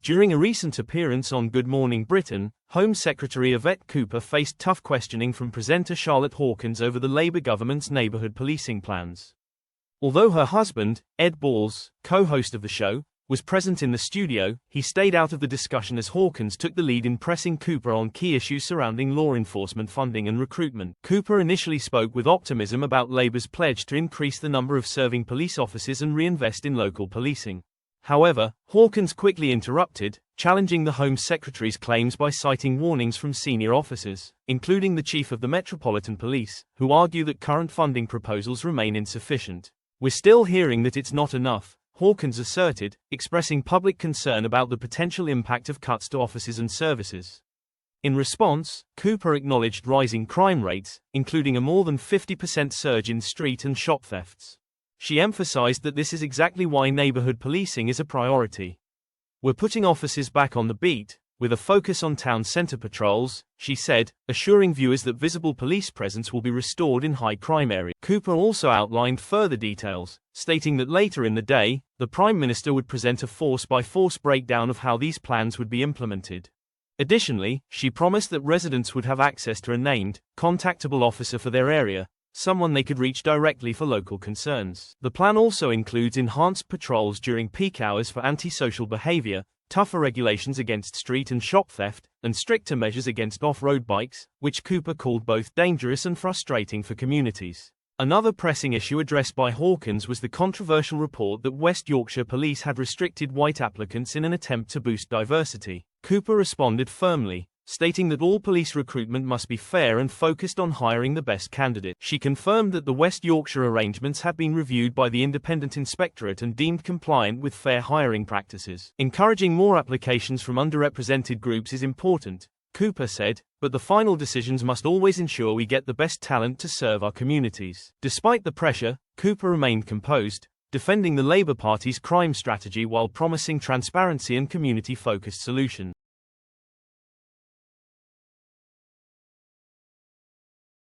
During a recent appearance on Good Morning Britain, Home Secretary Yvette Cooper faced tough questioning from presenter Charlotte Hawkins over the Labour government's neighbourhood policing plans. Although her husband, Ed Balls, co-host of the show, was present in the studio, he stayed out of the discussion as Hawkins took the lead in pressing Cooper on key issues surrounding law enforcement funding and recruitment. Cooper initially spoke with optimism about Labour's pledge to increase the number of serving police officers and reinvest in local policing. However, Hawkins quickly interrupted, challenging the Home Secretary's claims by citing warnings from senior officers, including the Chief of the Metropolitan Police, who argue that current funding proposals remain insufficient. "We're still hearing that it's not enough," Hawkins asserted, expressing public concern about the potential impact of cuts to offices and services. In response, Cooper acknowledged rising crime rates, including a more than 50% surge in street and shop thefts. She emphasized that this is exactly why neighborhood policing is a priority. "We're putting officers back on the beat, with a focus on town center patrols," she said, assuring viewers that visible police presence will be restored in high-crime areas. Cooper also outlined further details, stating that later in the day, the Prime Minister would present a force-by-force breakdown of how these plans would be implemented. Additionally, she promised that residents would have access to a named, contactable officer for their area, someone they could reach directly for local concerns. The plan also includes enhanced patrols during peak hours for antisocial behavior, tougher regulations against street and shop theft, and stricter measures against off-road bikes, which Cooper called both dangerous and frustrating for communities. Another pressing issue addressed by Hawkins was the controversial report that West Yorkshire Police had restricted white applicants in an attempt to boost diversity. Cooper responded firmly, stating that all police recruitment must be fair and focused on hiring the best candidate. She confirmed that the West Yorkshire arrangements have been reviewed by the Independent Inspectorate and deemed compliant with fair hiring practices. "Encouraging more applications from underrepresented groups is important," Cooper said, "but the final decisions must always ensure we get the best talent to serve our communities." Despite the pressure, Cooper remained composed, defending the Labour Party's crime strategy while promising transparency and community-focused solutions.